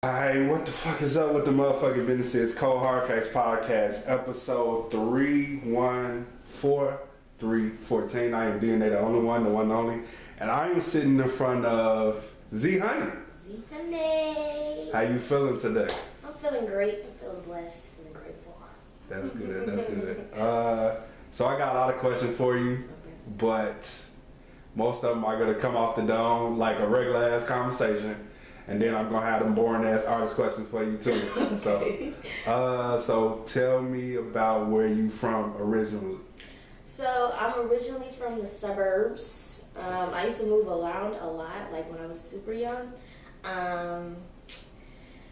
Alright, what the fuck is up with the motherfucking business? It's Cold Hard Facts Podcast, episode 314. I am DNA, the only one, the one and only. And I am sitting in front of Z Honey. Z Honey. How you feeling today? I'm feeling great. I'm feeling blessed, feeling grateful. That's good, that's good. So I got a lot of questions for you, but most of them are going to come off the dome like a regular ass conversation. And then I'm gonna have them boring ass artist questions for you too. Okay. So tell me about where you from originally. So I'm originally from the suburbs. I used to move around a lot, like when I was super young.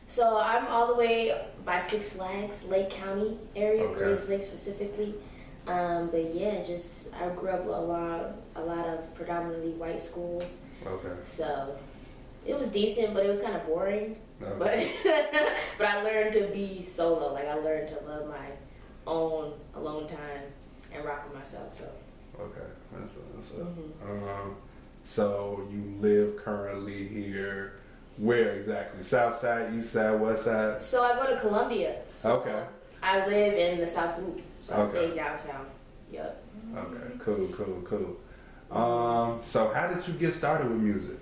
So I'm all the way by Six Flags, Lake County area, Okay. Grays Lake specifically. But yeah, just I grew up a lot of predominantly white schools. Okay. So it was decent, but it was kind of boring. Okay. But I learned to be solo. Like I learned to love my own alone time and rock with myself. So. Okay, that's what's up. Mm-hmm. So you live currently here. Where exactly? South side, east side, west side? So I go to Columbia. So Okay. I live in the South Loop, so I Okay. stay downtown. Yep. Okay, cool. So how did you get started with music?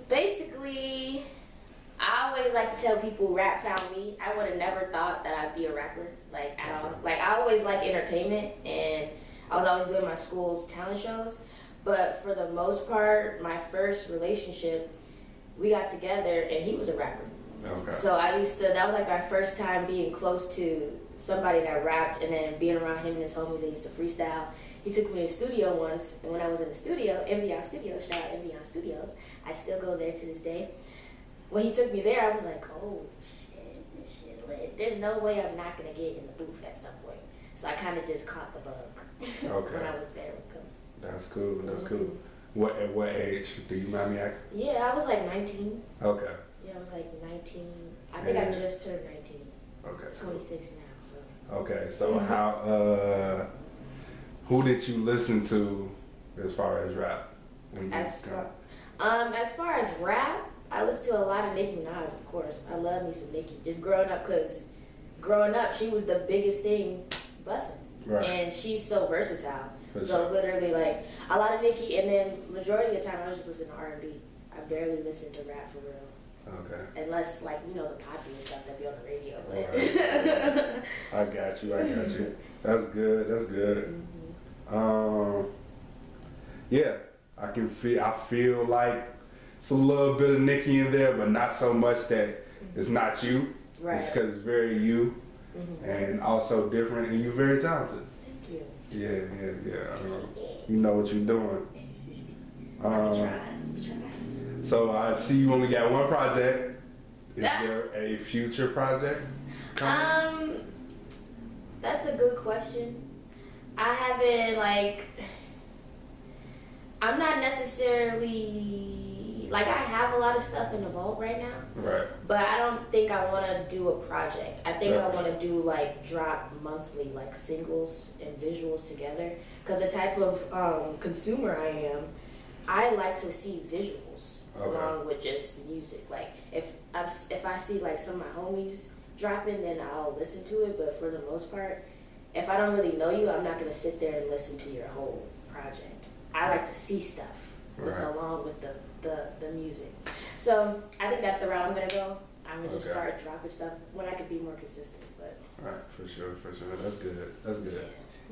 Basically, I always like to tell people rap found me. I would have never thought that I'd be a rapper, like at all. Like I always like entertainment, and I was always doing my school's talent shows. But for the most part, my first relationship, we got together, and he was a rapper. Okay. So that was like my first time being close to somebody that rapped, and then being around him and his homies that used to freestyle. He took me to the studio once, and when I was in the studio, Envion Studios, shout out Envion Studios, I still go there to this day. When he took me there, I was like, oh shit, this shit lit. There's no way I'm not gonna get in the booth at some point. So I kind of just caught the bug when I was there with him. That's cool. At what age? Do you mind me asking? Yeah, I was like 19. Okay. Yeah, I was like 19. I think I just turned 19. Okay. 26 now, so. Okay, so how, who did you listen to as far as rap? As far as rap, I listen to a lot of Nicki Minaj, of course. I love me some Nicki. Just growing up, she was the biggest thing busting. Right. And she's so versatile. For so sure. literally, like, a lot of Nicki, and then majority of the time I was just listening to R&B. I barely listen to rap for real. Okay. Unless, like, you know, the popular stuff that be on the radio. But. Right. I got you. That's good. Mm-hmm. Yeah, I feel like it's a little bit of Nicki in there, but not so much that it's not you. Right. It's because it's very you, and also different, and you're very talented. Thank you. Yeah. You know what you're doing. I'm trying. So I see you only got one project. Is there a future project coming? That's a good question. I'm not necessarily, like, I have a lot of stuff in the vault right now. Right. But I don't think I want to do a project. I think I Okay. want to do, like, drop monthly, like, singles and visuals together. Because the type of consumer I am, I like to see visuals along with just music. Like, if I see, like, some of my homies dropping, then I'll listen to it. But for the most part, if I don't really know you, I'm not going to sit there and listen to your whole project. I like to see stuff along with the music. So I think that's the route I'm going to go. I'm going to just start dropping stuff when I can be more consistent. But Right, for sure. That's good.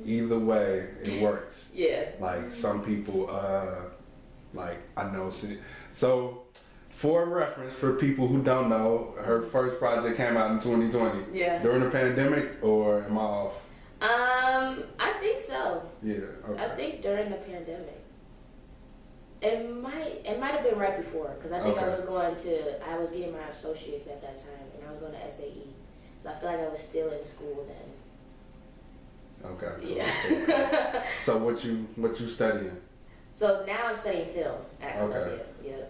Yeah. Either way, it works. Yeah. Like some people, like I know. So, for reference, for people who don't know, her first project came out in 2020. Yeah. During the pandemic, or am I off? I think so. Yeah. Okay. I think during the pandemic. It might have been right before, because I think I was getting my associates at that time, and I was going to SAE. So I feel like I was still in school then. Okay. Yeah. Cool. So what you studying? So now I'm studying film at Columbia. Yeah.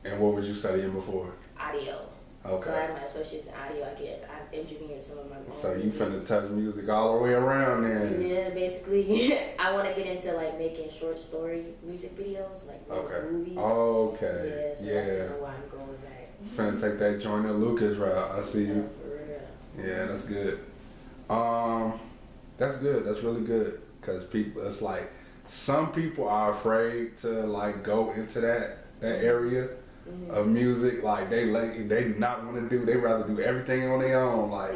And what was you studying before? Audio. Okay. So I have my associates in audio. I've engineered some of my own. So you finna touch music all the way around then? Yeah, basically. I want to get into like making short story music videos, like movies. Okay. Yeah, so that's kind of why I'm going back. Finna take that Joyner Lucas route. I see you. For real. Yeah, that's good. That's good. That's really good. Cause people, it's like some people are afraid to like go into that area of music. Like they do not want to do. They rather do everything on their own. Like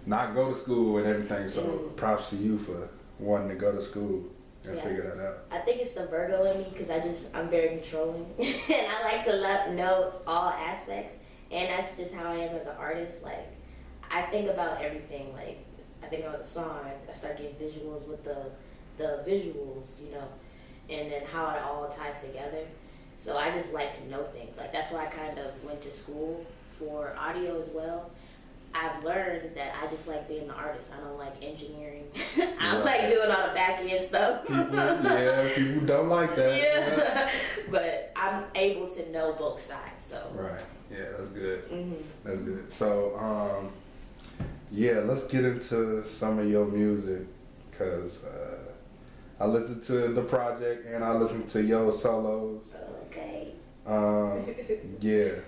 not go to school and everything. So props to you for wanting to go to school and figure that out. I think it's the Virgo in me because I'm very controlling and I like to know all aspects, and that's just how I am as an artist. Like I think about everything. Like I think about the song. I start getting visuals with the visuals, you know, and then how it all ties together. So I just like to know things. Like that's why I kind of went to school for audio as well. I've learned that I just like being an artist. I don't like engineering. I like doing all the back end stuff. People don't like that. Yeah. But I'm able to know both sides. So right. Yeah, that's good. That's good. So let's get into some of your music, cause I listened to the project and I listened to your solos. Okay. Yeah.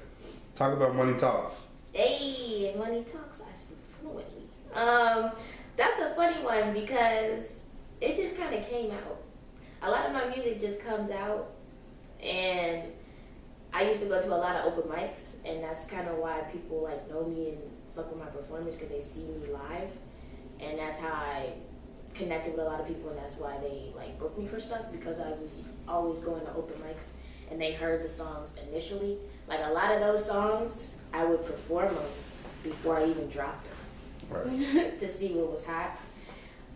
Talk about Money Talks. Hey, Money Talks, I speak fluently. That's a funny one because it just kind of came out. A lot of my music just comes out, and I used to go to a lot of open mics, and that's kind of why people like know me and fuck with my performance, because they see me live, and that's how I connected with a lot of people, and that's why they like booked me for stuff, because I was always going to open mics and they heard the songs initially. Like a lot of those songs, I would perform them before I even dropped them, right. to see what was hot.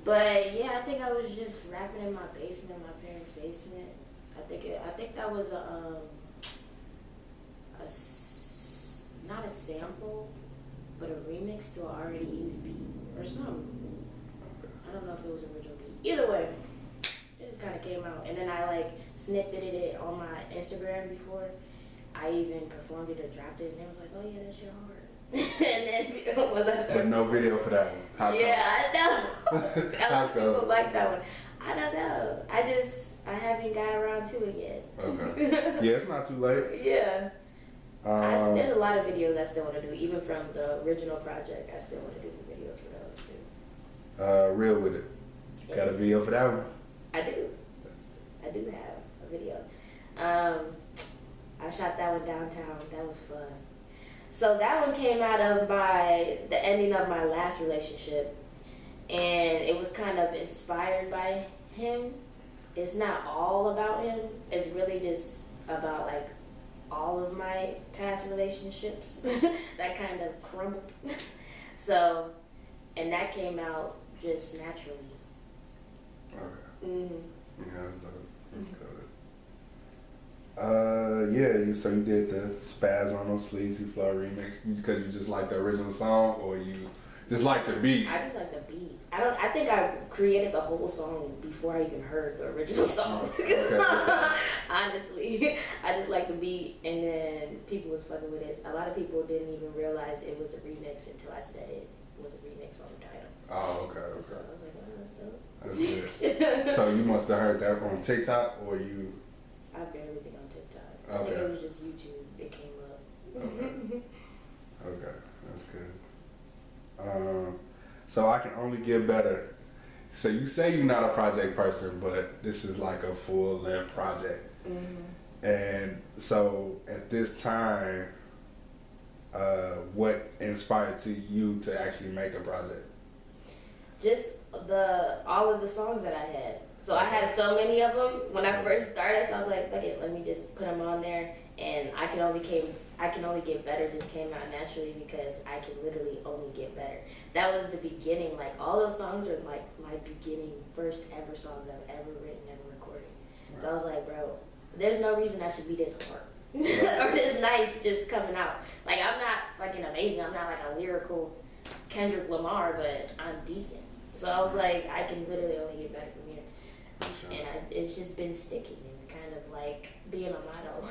But yeah, I think I was just rapping in my basement, my parents' basement. I think that was not a sample, but a remix to an already used beat or something. I don't know if it was an original beat. Either way, it just kind of came out. And then I like snippeted it on my Instagram before I even performed it or dropped it. And they was like, oh yeah, that shit hard. And then once I started. But no video for that one. How I know. A lot of people like that one. I don't know. I haven't got around to it yet. Okay. Yeah, it's not too late. Yeah. There's a lot of videos I still want to do, even from the original project. I still want to do some videos for those too. Real with it. Got a video for that one? I do have a video. I shot that one downtown. That was fun. So that one came out of the ending of my last relationship, and it was kind of inspired by him. It's not all about him. It's really just about like all of my past relationships that kind of crumbled. So, and that came out just naturally. Okay. Yeah, that's dope. That's dope. So you did the Spaz on them Sleazy Flow remix because you just like the original song, or you just like the beat? I just like the beat. I think I created the whole song before I even heard the original song. Okay. Honestly, I just like the beat, and then people was fucking with it. A lot of people didn't even realize it was a remix until I said it was a remix on the title. Oh, okay. So I was like, oh, that's dope. That's good. So you must have heard that on TikTok, or you? I barely been on TikTok. I think it was just YouTube. It came up. Okay, that's good. So I Can Only Get Better. So you say you're not a project person, but this is like a full-length project. And so at this time, what inspired you to actually make a project? Just all of the songs that I had. So I had so many of them when I first started. So I was like, fuck it, let me just put them on there. And I Can Only Get Better just came out naturally because I can literally only get better. That was the beginning. Like all those songs are like my beginning, first ever songs I've ever written, ever recorded. Right. So I was like, bro, there's no reason I should be this hard or this nice just coming out. Like I'm not fucking amazing. I'm not like a lyrical Kendrick Lamar, but I'm decent. So I was like, I can literally only get better from here. Sure. And it's just been sticking and kind of like being a motto.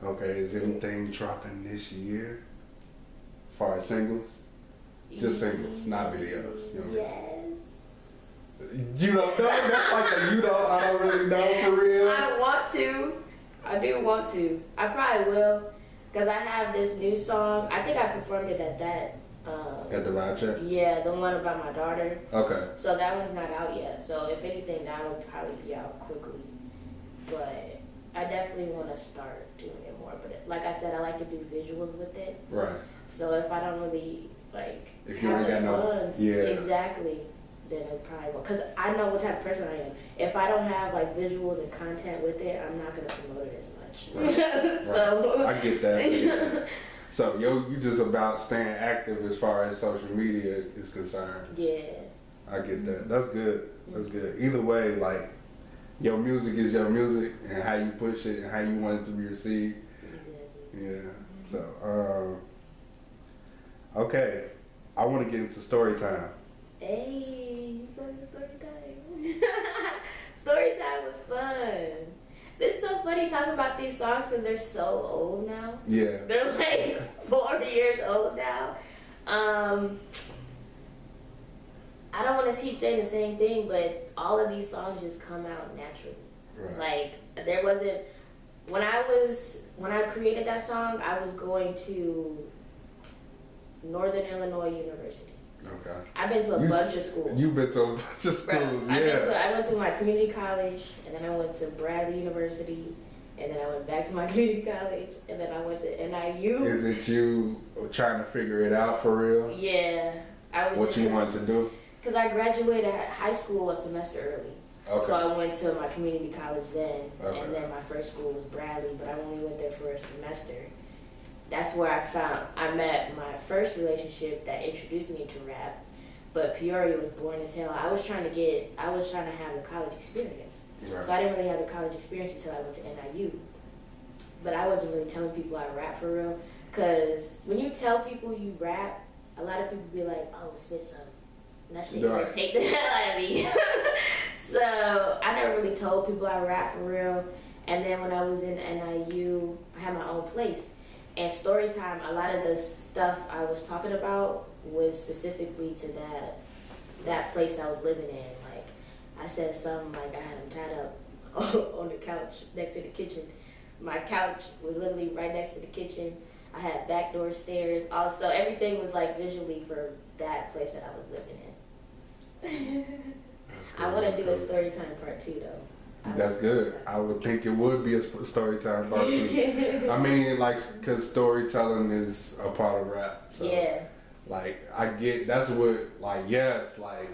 Okay, is anything dropping this year? As far as singles? Just singles, not videos. You know? Yes. You don't know? That's like a you don't, I don't really know for real. I want to. I do want to. I probably will. Because I have this new song. I think I performed it at that. At the vibe check? Yeah, the one about my daughter. Okay. So that one's not out yet. So if anything, that'll probably be out quickly. But I definitely want to start doing it more. But like I said, I like to do visuals with it. Right. So if I don't really like if you have ain't the got funds, no, yeah. exactly, then it probably won't. Because I know what type of person I am. If I don't have like visuals and content with it, I'm not gonna promote it as much. Right. So I get that. So you just about staying active as far as social media is concerned. Yeah. I get that. That's good. That's good. Either way, like your music is your music, and how you push it and how you want it to be received. Exactly. Yeah. So okay, I want to get into story time. Hey, fun story time. Story time was fun. It's so funny talking about these songs because they're so old now. Yeah. They're like 4 years old now. I don't want to keep saying the same thing, but all of these songs just come out naturally. Right. Like there wasn't when I created that song, I was going to Northern Illinois University. Okay. I've been to a bunch of schools. You've been to a bunch of schools, I went to my community college, and then I went to Bradley University, and then I went back to my community college, and then I went to NIU. Is it you trying to figure it out for real? Yeah. What you want to do? Because I graduated high school a semester early. Okay. So I went to my community college then, Okay. and then my first school was Bradley, but I only went there for a semester. That's where I met my first relationship that introduced me to rap. But Peoria was boring as hell. I was trying to have the college experience. Right. So I didn't really have the college experience until I went to NIU. But I wasn't really telling people I rap for real. Because when you tell people you rap, a lot of people be like, oh, spit some. And that shit Right. take the hell out of me. So I never really told people I rap for real. And then when I was in NIU, I had my own place. And story time, a lot of the stuff I was talking about was specifically to that place I was living in. Like I said something like I had him tied up on the couch next to the kitchen. My couch was literally right next to the kitchen. I had back door stairs. Also, everything was like visually for that place that I was living in. Cool. I want to do a story time part 2 though. That's good. I would think it would be a story time part 2. I mean, like, because storytelling is a part of rap. So, yeah. Like, I get, that's what, like, yes, like,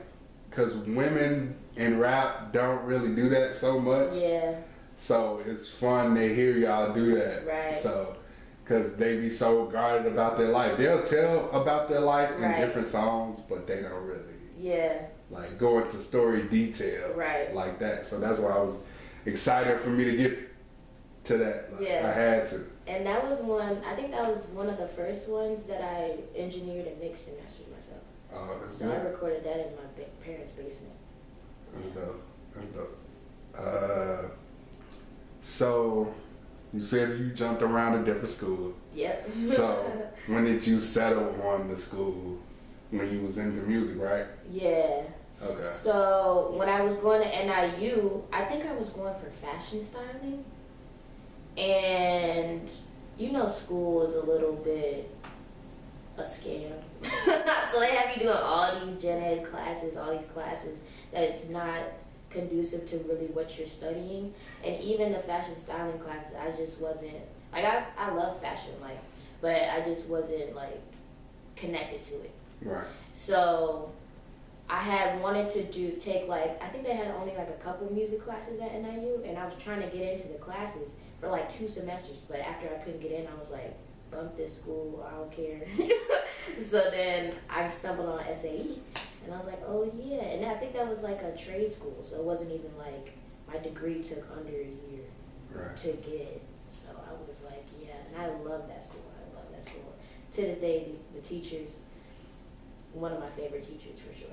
because women in rap don't really do that so much. Yeah. So it's fun to hear y'all do that. Right. So, because they be so guarded about their life. They'll tell about their life in different songs, but they don't really. Yeah. Like go into story detail, like that. So that's why I was excited for me to get to that. Like, I had to. And that was I think that was one of the first ones that I engineered and mixed and mastered myself. Oh, that's so good. I recorded that in my parents' basement. That's dope. That's dope. So you said you jumped around to different schools. Yep. So when did you settle on the school? When you was into music, right? Yeah. Okay. So when I was going to NIU, I think I was going for fashion styling. And you know school is a little bit a scam. So they have you doing all these gen ed classes, all these classes that's not conducive to really what you're studying. And even the fashion styling classes, I just wasn't, like I love fashion, like, but I just wasn't like connected to it. Right. So I had wanted to take like, I think they had only like a couple music classes at NIU, and I was trying to get into the classes for like 2 semesters, but after I couldn't get in, I was like, bump this school, I don't care. So then I stumbled on SAE, and I was like, oh yeah, and I think that was like a trade school, so it wasn't even like, my degree took under a year to get, so I was like, yeah, and I love that school, To this day, the teachers, one of my favorite teachers for sure.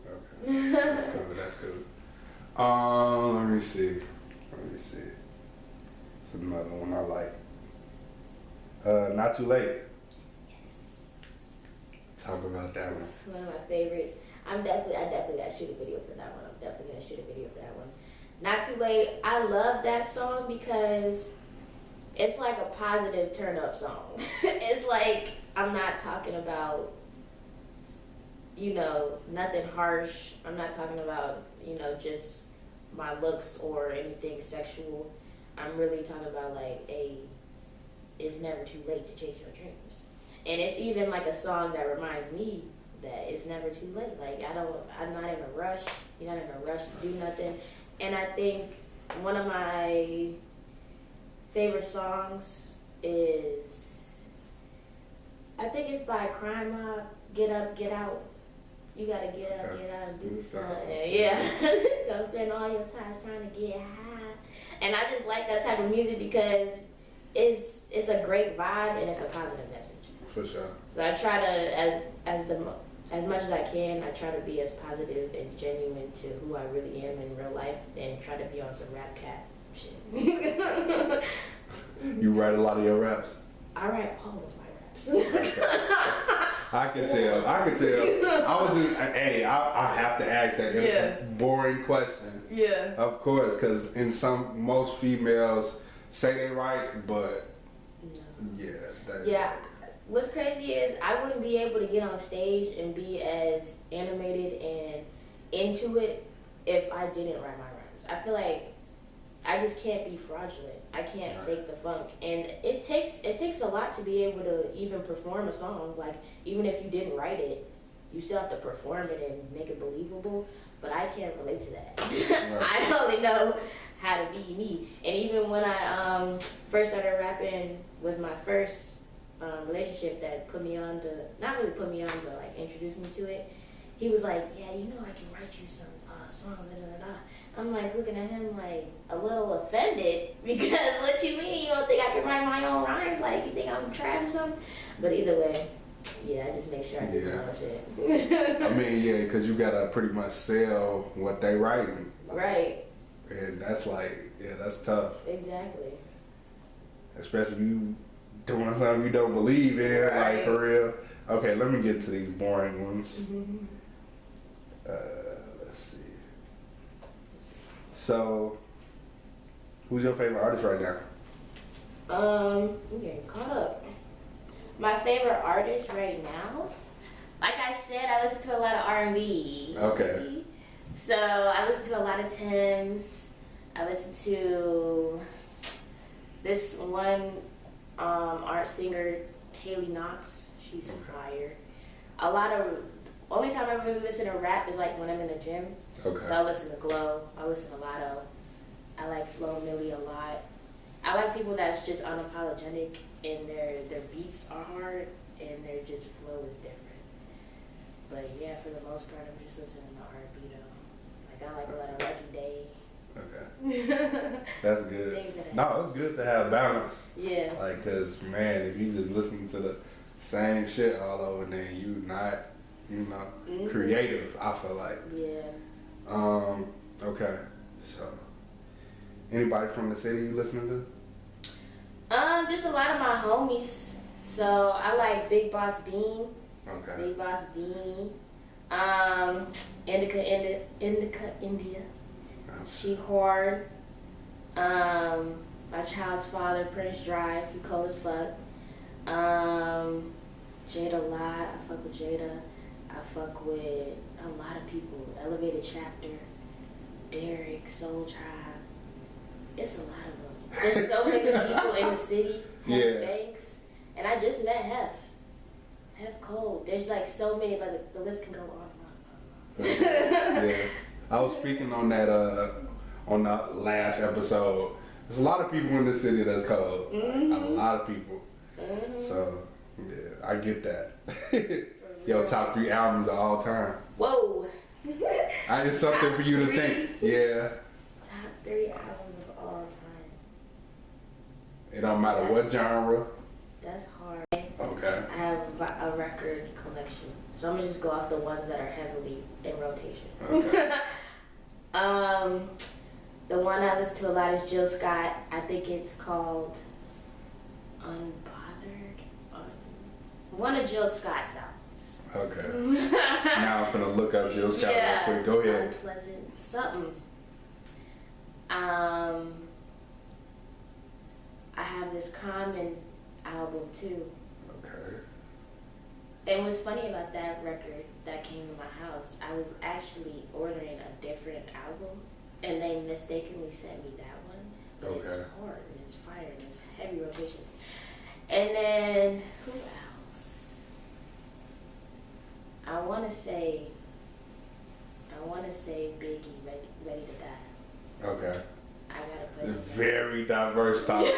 Okay. That's cool. That's cool. Let me see. It's another one I like. Not Too Late. Yes. Talk about that one. It's one of my favorites. I definitely gotta shoot a video for that one. I'm definitely gonna shoot a video for that one. Not Too Late. I love that song because it's like a positive turn up song. It's like, I'm not talking about, you know, nothing harsh. I'm not talking about, you know, just my looks or anything sexual. I'm really talking about like, it's never too late to chase your dreams. And it's even like a song that reminds me that it's never too late. Like, I'm not in a rush. You're not in a rush to do nothing. And I think one of my favorite songs is, I think it's by Crime Mob, Get Up, Get Out. You gotta get up, get out and do something. Yeah. Don't spend all your time trying to get high. And I just like that type of music because it's a great vibe and it's a positive message. For sure. So I try to, as much as I can, I try to be as positive and genuine to who I really am in real life and try to be on some rap cat shit. You write a lot of your raps? I write all of my raps. Okay. I can tell. I was just, hey, I have to ask that boring question. Yeah. Of course, because most females say they write, but no. Yeah. What's crazy is I wouldn't be able to get on stage and be as animated and into it if I didn't write my rhymes. I feel like I just can't be fraudulent. I can't fake the funk. And it takes a lot to be able to even perform a song. Like, even if you didn't write it, you still have to perform it and make it believable. But I can't relate to that. Right. I only know how to be me. And even when I first started rapping with my first relationship that put me on to, not really put me on, but like introduced me to it, he was like, yeah, you know, I can write you some songs, I'm like looking at him like a little offended because what you mean? You don't think I can write my own rhymes? Like, you think I'm trash or something? But either way, yeah, I just make sure I do my own shit. I mean, yeah, because you gotta pretty much sell what they writing. Right. And that's like, yeah, that's tough. Exactly. Especially if you doing something you don't believe in, like for real. Okay, let me get to these boring ones. Let's see. So, who's your favorite artist right now? I'm getting caught up. My favorite artist right now, like I said, I listen to a lot of R&B. Okay. So I listen to a lot of Tim's. I listen to this one art singer, Haley Knox. She's fire. Only time I really listen to rap is like when I'm in the gym. Okay. So I listen to Glow. I listen to Lotto. I like Flo Milli a lot. I like people that's just unapologetic and their beats are hard and their just flow is different. But yeah, for the most part, I'm just listening to R&B though. Like, I like a lot of Lucky Day. Okay. That's good. No, it's good to have balance. Yeah. Like, cause man, if you just listen to the same shit all over, then you not, you know, creative. I feel like. Yeah. Okay. So, anybody from the city you listening to? Just a lot of my homies. So I like Big Boss Bean. Okay. Big Boss Bean. Indica, India. She hard. My child's father, Prince Drive, he cold as fuck. Jada Lot, I fuck with Jada. I fuck with a lot of people. Elevated Chapter, Derek, Soul Tribe. It's a lot of them. There's so many people in the city. Hef Banks. And I just met Hef Cole. There's like so many, like the list can go on and on. Yeah. I was speaking on that on the last episode. There's a lot of people in the city that's cold. A lot of people. So yeah, I get that. Yo, top 3 albums of all time. Whoa. It's something for you to think. Yeah. Top 3 albums of all time. It don't matter what genre. That's hard. Okay. I have a record collection. So I'm gonna just go off the ones that are heavily in rotation. Okay. The one I listen to a lot is Jill Scott. I think it's called Unbothered. One of Jill Scott's albums. Okay. Now I'm finna look up Jill Scott real quick. Go ahead. Unpleasant something. I have this Common album too. Okay. And what's funny about that record that came to my house, I was actually ordering a different album, and they mistakenly sent me that one. But it's hard and it's fire and it's heavy rotation. And then who else? I wanna say Biggie, Ready to Die. Okay. I gotta put it very diverse topic.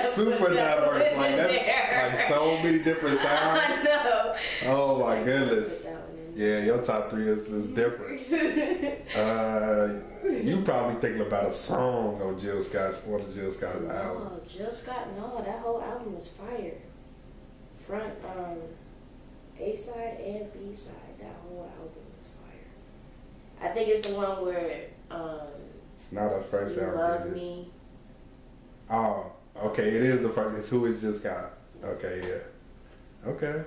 Super diverse. Like that's like so many different sounds. I know. Oh my goodness. Yeah, your top 3 is different. You probably thinking about a song on Jill Scott's one of Jill Scott's album. Oh, Jill Scott, no, that whole album was fire. Front A side and B side, that whole album was fire. I think it's the one where it's not her first album. Love Me. Oh, okay, it is the first. It's Who Is Jill Scott. Okay, yeah. Okay.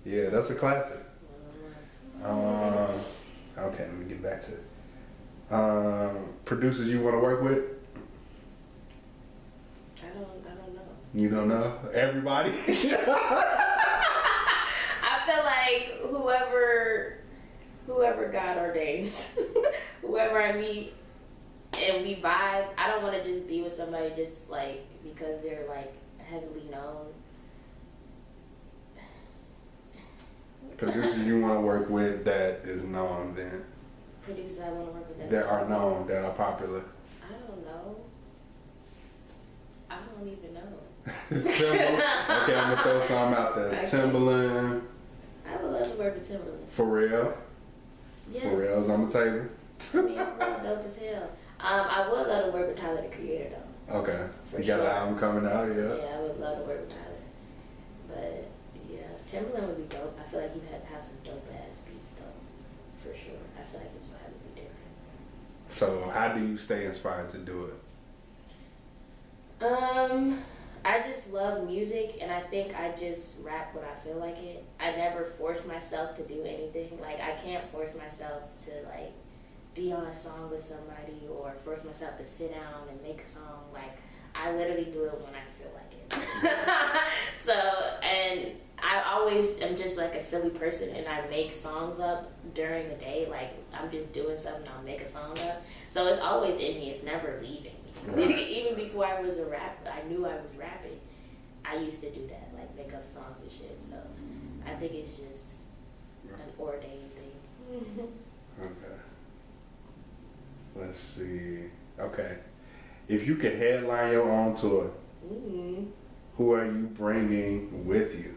Yeah, that's a classic. Okay, let me get back to it. Producers you want to work with? I don't know. You don't know? Everybody? I feel like whoever God ordains, whoever I meet and we vibe. I don't want to just be with somebody just like because they're like heavily known. Producers you want to work with that is known then? Producers I want to work with that are known, that are popular. I don't know. I don't even know. Okay, I'm gonna throw something out there. Okay. Timberland. I would love to work with Timberland. Pharrell. Yes. Pharrell's on the table. I mean, Pharrell dope as hell. I would love to work with Tyler, the Creator, though. Okay. For you got an album coming out, yeah? Yeah, I would love to work with Tyler. But, yeah, Timberland would be dope. I feel like you have some dope-ass beats, though. For sure. I feel like his vibe would be different. So, how do you stay inspired to do it? I just love music, and I think I just rap when I feel like it. I never force myself to do anything. Like, I can't force myself to, like, be on a song with somebody or force myself to sit down and make a song. Like, I literally do it when I feel like it. So, and I always am just, like, a silly person, and I make songs up during the day. Like, I'm just doing something, I'll make a song up. So it's always in me. It's never leaving me. Right. Even before I was a rapper, I knew I was rapping. I used to do that, like make up songs and shit. So I think it's just an ordained thing. Okay. Let's see. Okay. If you could headline your own tour, who are you bringing with you?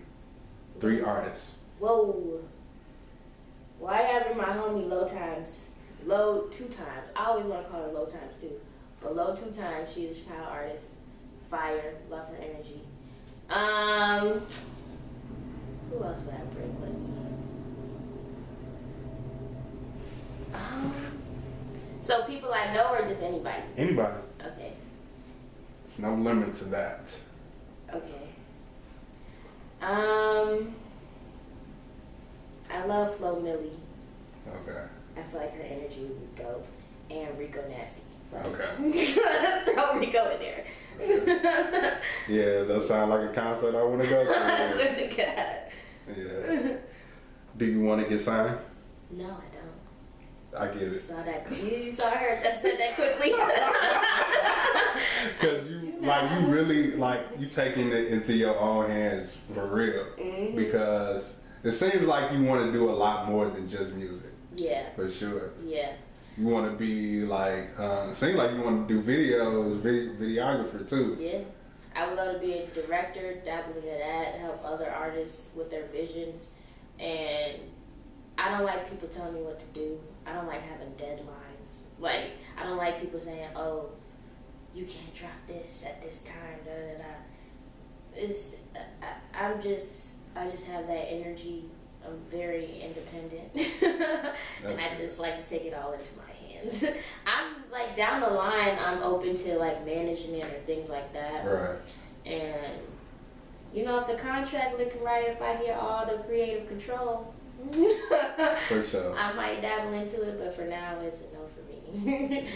3 artists. Whoa. Well, I gotta bring my homie Low Times. Low 2 times. I always want to call her Low Times too. But Low 2 times, she's a Chicago artist. Fire, love her energy. Who else would I bring with me? So people I know or just anybody? Anybody. Okay. There's no limit to that. Okay. I love Flo Milli. Okay. I feel like her energy would be dope. And Rico Nasty. Okay. Throw Rico in there. Okay. Yeah, that sounds like a concert I want to go to. I swear to God. Yeah. Do you want to get signed? No, I don't. I get it. You saw her that said that quickly. Because you really, you taking it into your own hands for real. Mm-hmm. Because it seems like you want to do a lot more than just music. Yeah. For sure. Yeah. You want to be seems like you want to do videos, videographer too. Yeah. I would love to be a director, dabbling in that, help other artists with their visions. And I don't like people telling me what to do. I don't like having deadlines. Like, I don't like people saying, oh, you can't drop this at this time, da da da. I just have that energy. I'm very independent. And I just like to take it all into my hands. I'm like down the line, I'm open to like management or things like that. Right. And if the contract looking right, if I get all the creative control, for sure, I might dabble into it. But for now, it's a no for me.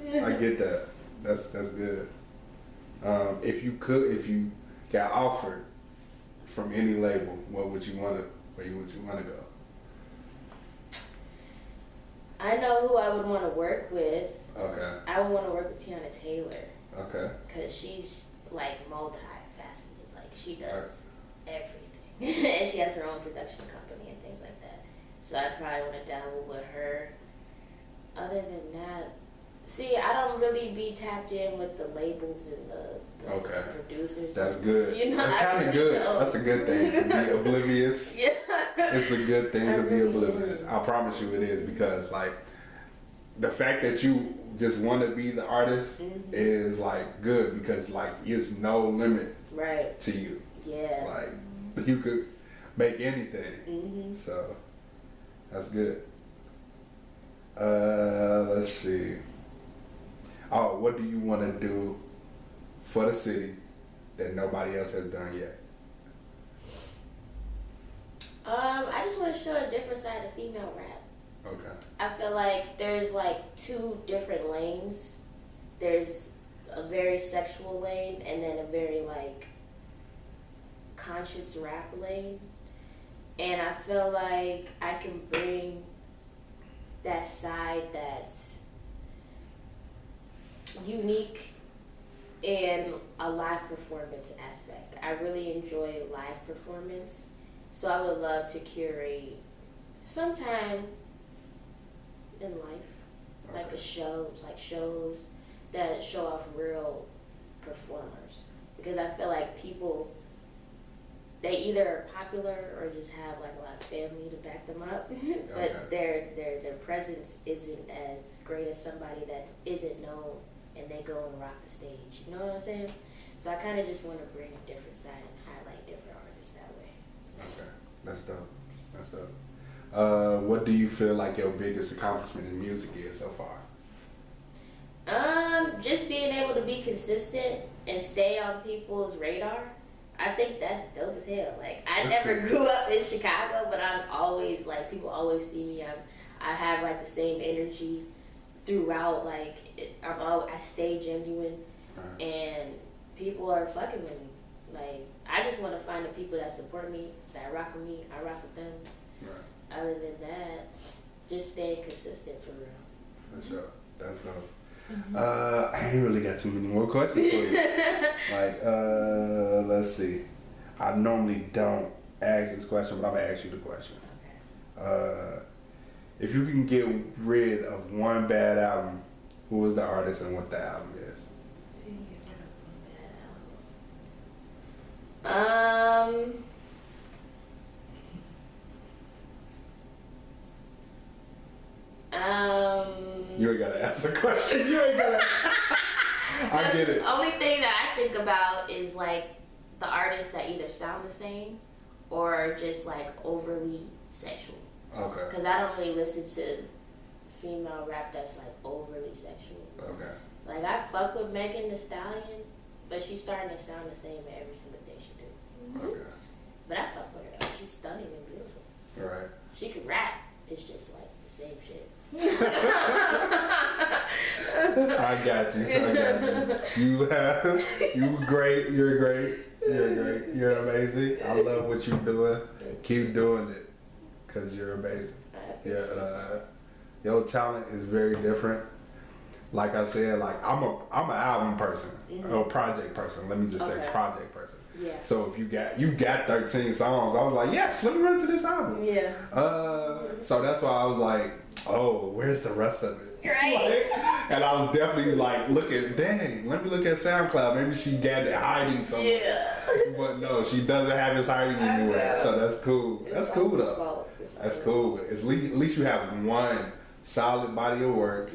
Yeah, I get that. That's good. if you got offered from any label, where would you want to go? I know who I would want to work with. Okay. I would want to work with Tiana Taylor. Okay. Because she's like multifaceted. Like she does everything. And she has her own production company and things like that. So I probably want to dabble with her. Other than that, see, I don't really be tapped in with the labels and the producers. That's good. You know, that's kind of good. That's a good thing to be oblivious. Yeah. It's a good thing to be oblivious. I promise you it is, because like the fact that you just want to be the artist is like good, because like there's no limit to you. Yeah. Like you could make anything. So that's good. Let's see. Oh, what do you want to do for the city that nobody else has done yet? I just want to show a different side of female rap. Okay. I feel like there's like two different lanes. There's a very sexual lane and then a very like conscious rap lane. And I feel like I can bring that side that's unique in a live performance aspect. I really enjoy live performance. So I would love to curate sometime in life, like shows that show off real performers. Because I feel like people, they either are popular or just have like a lot of family to back them up, but their presence isn't as great as somebody that isn't known and they go and rock the stage. You know what I'm saying? So I kind of just want to bring a different side and highlight different artists that way. Okay, that's dope. That's dope. What do you feel like your biggest accomplishment in music is so far? Just being able to be consistent and stay on people's radar. I think that's dope as hell. Like, I never grew up in Chicago, but I'm always, like, people always see me. I have, like, the same energy throughout. Like, I stay genuine, and people are fucking with me. Like, I just want to find the people that support me, that rock with me, I rock with them. Right. Other than that, just staying consistent for real. For sure. That's dope. I ain't really got too many more questions for you. Like, let's see. I normally don't ask this question, but I'm gonna ask you the question. Okay. If you can get rid of one bad album, who is the artist and what the album is? If you can get rid of one bad album. You ain't gotta ask the question. You ain't gotta. I get it. The only thing that I think about is like the artists that either sound the same or just like overly sexual. Okay. Because I don't really listen to female rap that's like overly sexual. Okay. Like I fuck with Megan Thee Stallion, but she's starting to sound the same every single thing she do. Okay. But I fuck with her though. She's stunning and beautiful. Right. She can rap. It's just like the same shit. I got you. You great. You're great. You're amazing. I love what you're doing. Keep doing it, cause you're amazing. Your talent is very different. Like I said, like I'm an album person, or project person. Let me just say project person. Yeah. So if you got 13 songs, I was like, yes, let me run to this album. Yeah. So that's why I was like, oh, where's the rest of it? Right. Like, and I was definitely like, let me look at SoundCloud. Maybe she got it hiding somewhere. Yeah. But no, she doesn't have it hiding anywhere. So that's cool. That's cool though. That's cool. At least you have one solid body of work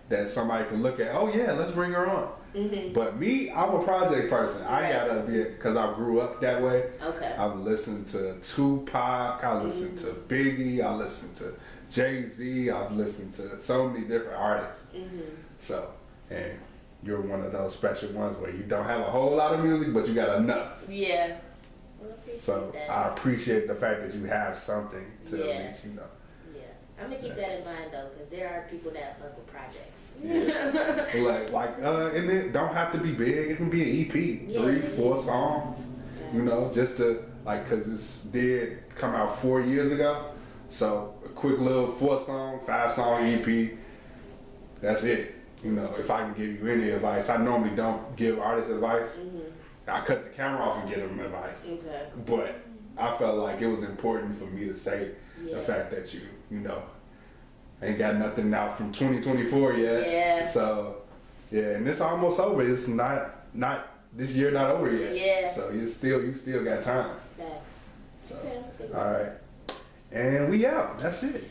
that somebody can look at. Oh yeah, let's bring her on. Mm-hmm. But me, I'm a project person. I gotta be, because I grew up that way. Okay. I've listened to Tupac. I listened to Biggie. I listened to Jay-Z. I've listened to so many different artists. Mm-hmm. So, and you're one of those special ones where you don't have a whole lot of music, but you got enough. Yeah. Well, I appreciate that. I appreciate the fact that you have something to at least, I'm gonna keep that in mind though, because there are people that fuck with projects. Yeah. And it don't have to be big. It can be an EP, 3-4 songs. Yes. You know, just to cause this did come out 4 years ago. So a quick little 4-song, 5-song EP. That's it. You know, if I can give you any advice, I normally don't give artists advice. I cut the camera off and give them advice. Okay. But I felt like it was important for me to say the fact that you know, ain't got nothing out from 2024 yet. Yeah. So, yeah, and it's almost over. It's not this year not over yet. Yeah. So you still got time. Thanks. So, all right. And we out. That's it.